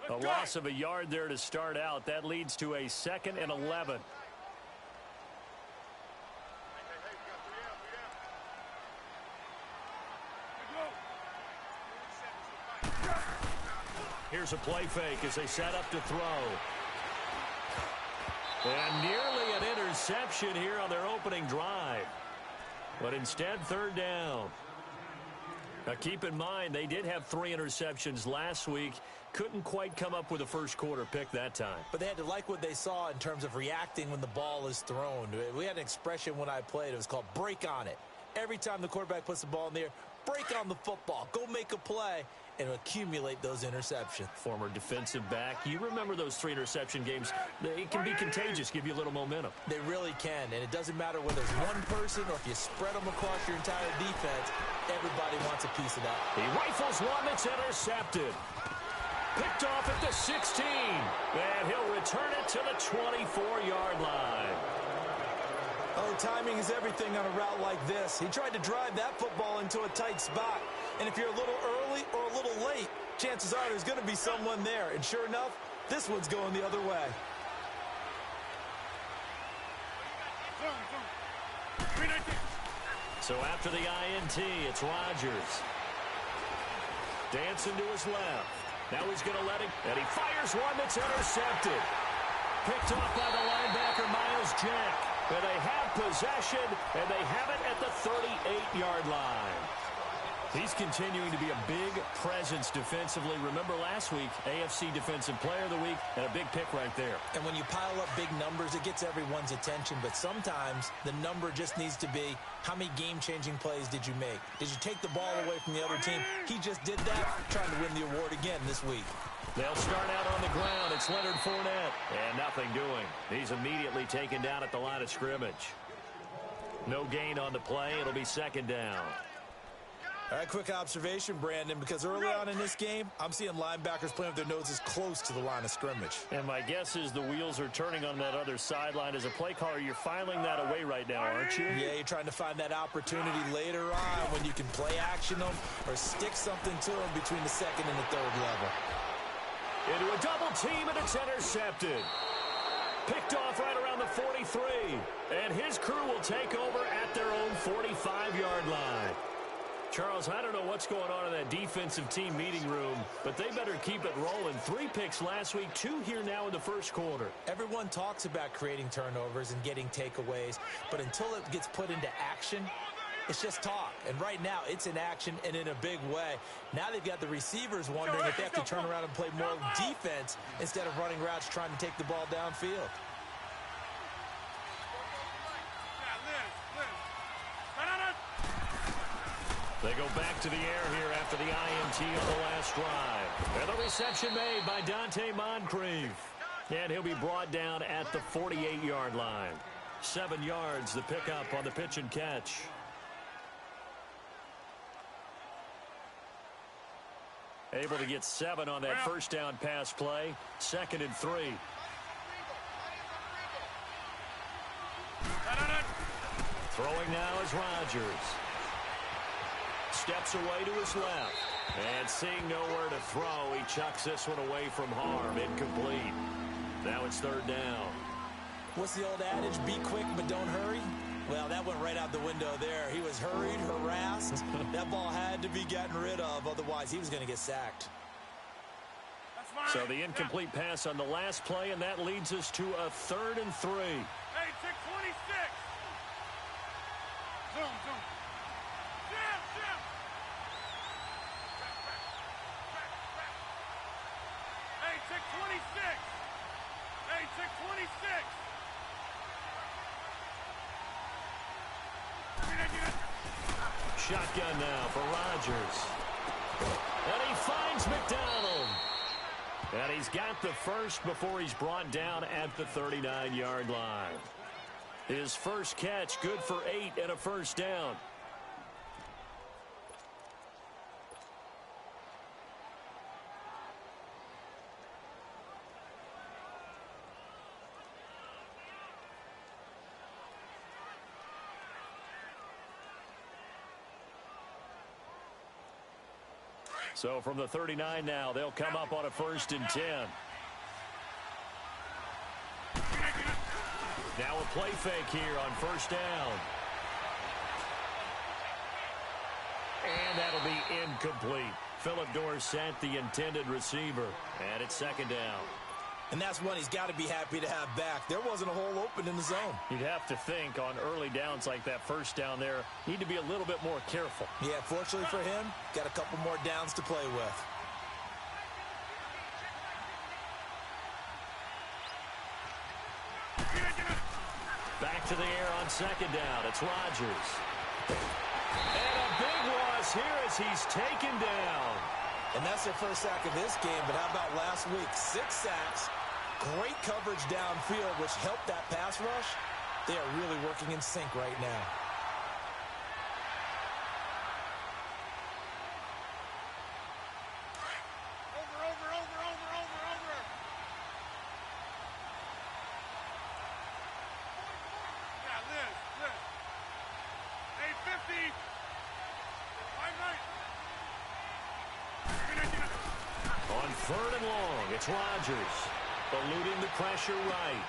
A loss of a yard there to start out. That leads to a 2nd and 11. Here's a play fake as they set up to throw. And nearly an interception here on their opening drive. But instead, 3rd down. Now, keep in mind, they did have 3 interceptions last week. Couldn't quite come up with a first-quarter pick that time. But they had to like what they saw in terms of reacting when the ball is thrown. We had an expression when I played. It was called break on it. Every time the quarterback puts the ball in the air, break on the football. Go make a play and accumulate those interceptions. Former defensive back. You remember those 3 interception games. It can be contagious, give you a little momentum. They really can, and it doesn't matter whether it's one person or if you spread them across your entire defense. Everybody wants a piece of that. He rifles one that's intercepted. Picked off at the 16. And he'll return it to the 24-yard line. Oh, timing is everything on a route like this. He tried to drive that football into a tight spot. And if you're a little early or a little late, chances are there's going to be someone there. And sure enough, this one's going the other way. So after the INT, it's Rodgers. Dancing to his left. Now he's going to let it, and he fires one that's intercepted. Picked off by the linebacker, Miles Jack. And they have possession, and they have it at the 38-yard line. He's continuing to be a big presence defensively. Remember last week, AFC Defensive Player of the Week, and a big pick right there. And when you pile up big numbers, it gets everyone's attention. But sometimes the number just needs to be, how many game-changing plays did you make? Did you take the ball away from the other team? He just did that, trying to win the award again this week. They'll start out on the ground. It's Leonard Fournette. And nothing doing. He's immediately taken down at the line of scrimmage. No gain on the play. It'll be 2nd down. All right, quick observation, Brandon, because early on in this game, I'm seeing linebackers playing with their noses close to the line of scrimmage. And my guess is the wheels are turning on that other sideline. As a play caller, you're filing that away right now, aren't you? Yeah, you're trying to find that opportunity later on when you can play action them or stick something to them between the 2nd and the 3rd level. Into a double team, and it's intercepted. Picked off right around the 43. And his crew will take over at their own 45-yard line. Charles, I don't know what's going on in that defensive team meeting room, but they better keep it rolling. 3 picks last week, 2 here now in the first quarter. Everyone talks about creating turnovers and getting takeaways, but until it gets put into action, it's just talk. And right now, it's in action and in a big way. Now they've got the receivers wondering if they have to turn around and play more defense instead of running routes trying to take the ball downfield. They go back to the air here after the INT on the last drive. And the reception made by Dante Moncrief. And he'll be brought down at the 48-yard line. 7 yards, the pickup on the pitch and catch. Able to get 7 on that first down pass play. 2nd and 3. Throwing now is Rodgers. Steps away to his left. And seeing nowhere to throw, he chucks this one away from harm. Incomplete. Now it's 3rd down. What's the old adage? Be quick, but don't hurry? Well, that went right out the window there. He was hurried, harassed. That ball had to be gotten rid of. Otherwise, he was going to get sacked. So the incomplete pass on the last play, and that leads us to a 3rd and 3. Hey, 626. Zoom. Jim. Hey, 626. Hey, 626. Shotgun now for Rodgers. And he finds McDonald. And he's got the first before he's brought down at the 39-yard line. His first catch, good for 8 and a first down. So from the 39 now, they'll come up on a 1st and 10. Now a play fake here on 1st down. And that'll be incomplete. Philip Dorsett, the intended receiver. And it's 2nd down. And that's one he's got to be happy to have back. There wasn't a hole open in the zone. You'd have to think on early downs like that 1st down there, need to be a little bit more careful. Yeah, fortunately for him, got a couple more downs to play with. Back to the air on 2nd down. It's Rodgers. And a big loss here as he's taken down. And that's their first sack of this game, but how about last week? 6 sacks, great coverage downfield, which helped that pass rush. They are really working in sync right now. On 3rd and long, it's Rodgers. Eluding the pressure right.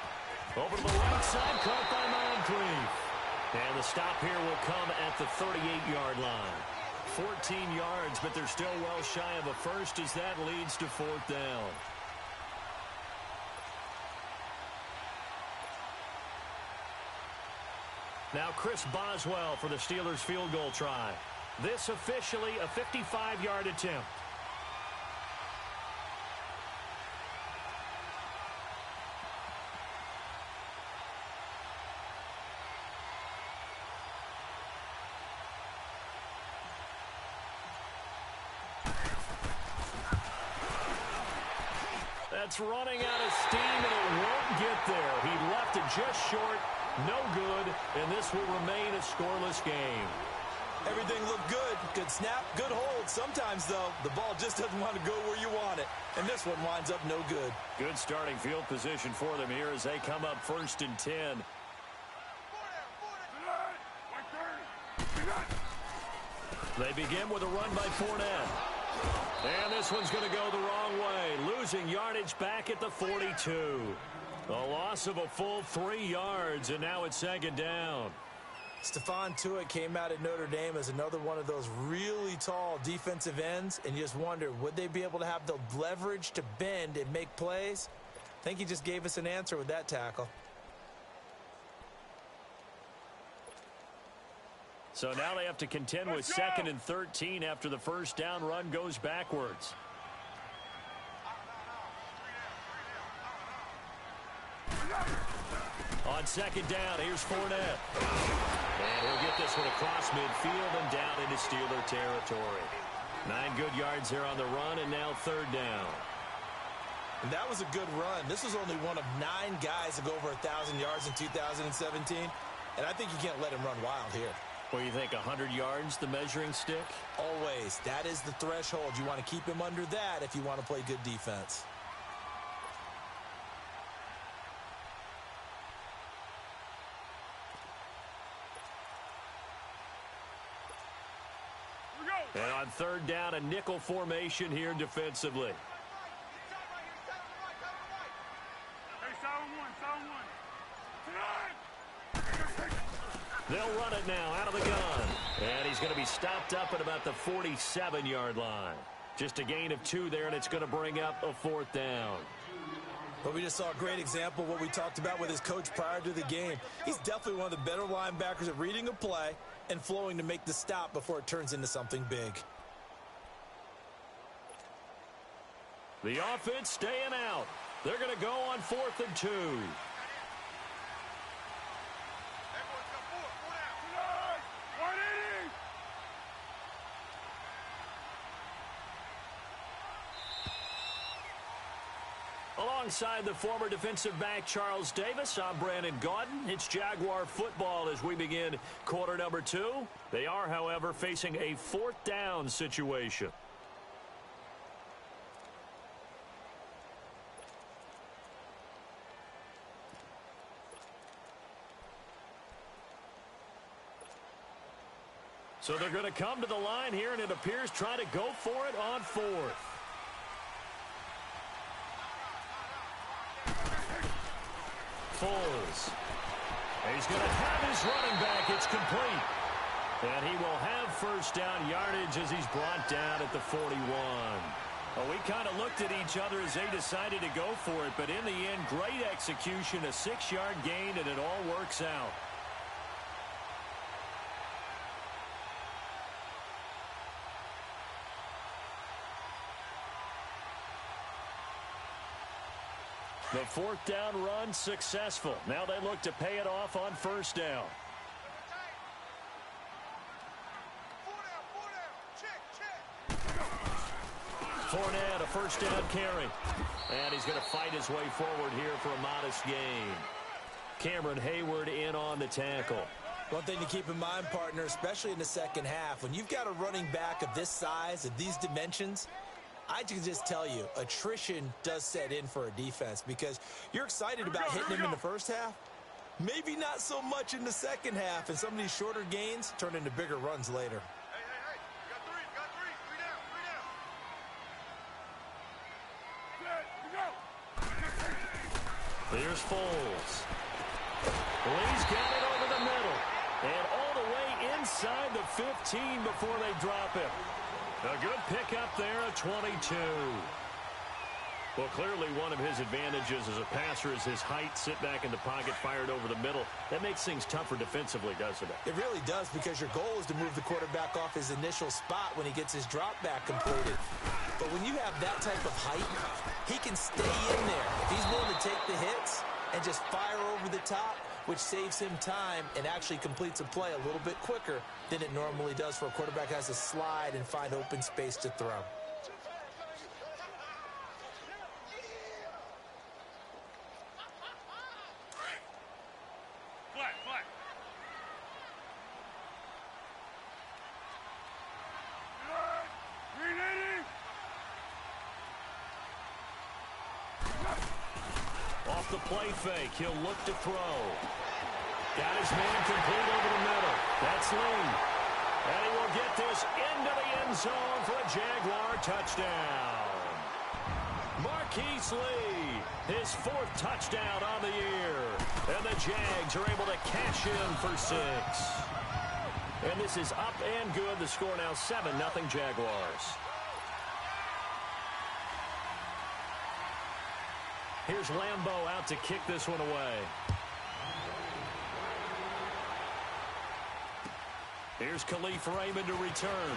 Over to the right side, caught by Moncrief. And the stop here will come at the 38-yard line. 14 yards, but they're still well shy of a first as that leads to 4th down. Now Chris Boswell for the Steelers field goal try. This officially a 55-yard attempt. That's running out of steam, and it won't get there. He left it just short, no good, and this will remain a scoreless game. Everything looked good. Good snap, good hold. Sometimes, though, the ball just doesn't want to go where you want it, and this one winds up no good. Good starting field position for them here as they come up 1st and 10. They begin with a run by Fournette. And this one's going to go the wrong way, losing yardage back at the 42. A loss of a full 3 yards, and now it's 2nd down. Stephon Tuitt came out at Notre Dame as another one of those really tall defensive ends, and you just wonder, would they be able to have the leverage to bend and make plays? I think he just gave us an answer with that tackle. So now they have to contend with 2nd and 13 after the 1st down run goes backwards. On 2nd down, here's Fournette. And he'll get this one across midfield and down into Steeler territory. 9 good yards there on the run, and now 3rd down. And that was a good run. This was only one of 9 guys to go over 1,000 yards in 2017. And I think you can't let him run wild here. What do you think, 100 yards, the measuring stick? Always. That is the threshold. You want to keep him under that if you want to play good defense. And on 3rd down, a nickel formation here defensively. They'll run it now out of the gun. And he's going to be stopped up at about the 47-yard line. Just a gain of 2 there, and it's going to bring up a 4th down. But we just saw a great example of what we talked about with his coach prior to the game. He's definitely one of the better linebackers at reading a play and flowing to make the stop before it turns into something big. The offense staying out. They're going to go on 4th and 2. Alongside the former defensive back Charles Davis, I'm Brandon Gaudin. It's Jaguar football as we begin quarter number 2. They are, however, facing a 4th down situation. So they're going to come to the line here, and it appears trying to go for it on fourth. Foles. He's going to have his running back. It's complete. And he will have first down yardage as he's brought down at the 41. Well, we kind of looked at each other as they decided to go for it, but in the end, great execution, a 6-yard gain, and it all works out. The fourth down run successful. Now they look to pay it off on first down. Fournette, a first down carry. And he's going to fight his way forward here for a modest gain. Cameron Hayward in on the tackle. One thing to keep in mind, partner, especially in the second half, when you've got a running back of this size, of these dimensions, I can just tell you, attrition does set in for a defense because you're excited about hitting him in the first half. Maybe not so much in the second half, and some of these shorter gains turn into bigger runs later. Hey. You got three. Three down. Good. We go. Here's Foles. Lee's got it over the middle. And all the way inside the 15 before they drop him. A good pickup there at 22. Well, clearly one of his advantages as a passer is his height. Sit back in the pocket, fired over the middle. That makes things tougher defensively, doesn't it? It really does, because your goal is to move the quarterback off his initial spot when he gets his drop back completed. But when you have that type of height, he can stay in there. If he's willing to take the hits and just fire over the top, which saves him time and actually completes a play a little bit quicker than it normally does for a quarterback who has to slide and find open space to throw. Flat. Green 80. Off the play fake, he'll look to throw. Got his man complete over the middle. That's Lee. And he will get this into the end zone for a Jaguar touchdown. Marquise Lee, his fourth touchdown on the year. And the Jags are able to cash in for 6. And this is up and good. The score now 7-0 Jaguars. Here's Lambeau out to kick this one away. Here's Khalif Raymond to return.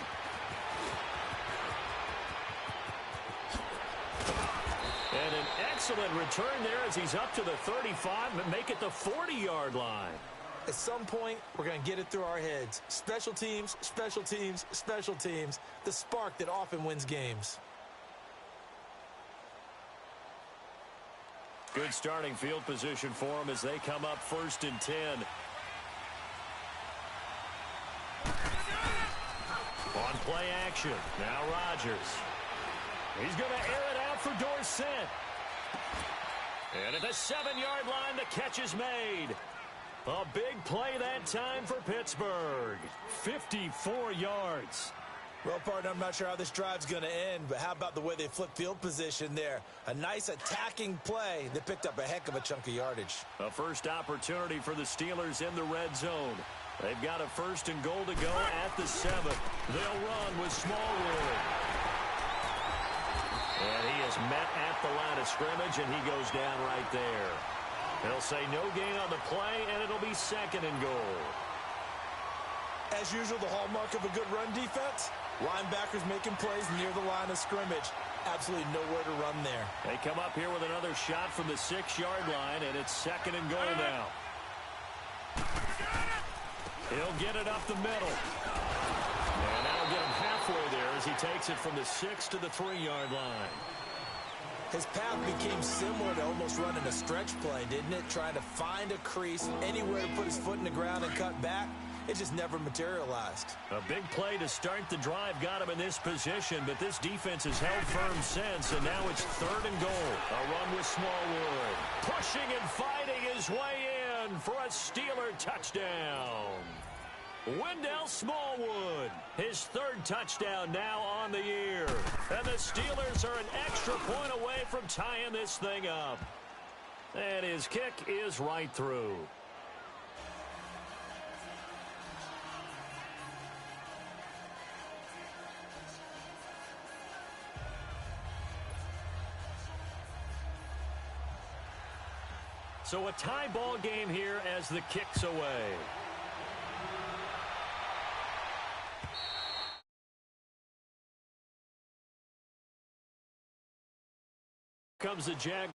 And an excellent return there as he's up to the 35 and make it the 40-yard line. At some point, we're going to get it through our heads. Special teams, special teams, special teams. The spark that often wins games. Good starting field position for them as they come up 1st and 10. On play action. Now Rodgers. He's going to air it out for Dorsett. And at the 7-yard line, the catch is made. A big play that time for Pittsburgh. 54 yards. Well, partner, I'm not sure how this drive's going to end, but how about the way they flip field position there? A nice attacking play that picked up a heck of a chunk of yardage. A first opportunity for the Steelers in the red zone. They've got a 1st and goal to go at the 7. They'll run with Smallwood. And he is met at the line of scrimmage, and he goes down right there. They'll say no gain on the play, and it'll be 2nd and goal. As usual, the hallmark of a good run defense, linebackers making plays near the line of scrimmage. Absolutely nowhere to run there. They come up here with another shot from the 6-yard line, and it's 2nd and goal now. He'll get it up the middle. And that'll get him halfway there as he takes it from the 6 to the 3-yard line. His path became similar to almost running a stretch play, didn't it? Trying to find a crease, anywhere to put his foot in the ground and cut back. It just never materialized. A big play to start the drive got him in this position, but this defense has held firm since, and now it's 3rd and goal. A run with Smallwood. Pushing and fighting his way in for a Steeler touchdown. Wendell Smallwood, his third touchdown now on the year. And the Steelers are an extra point away from tying this thing up. And his kick is right through. So a tie ball game here as the kick's away. Comes the Jag.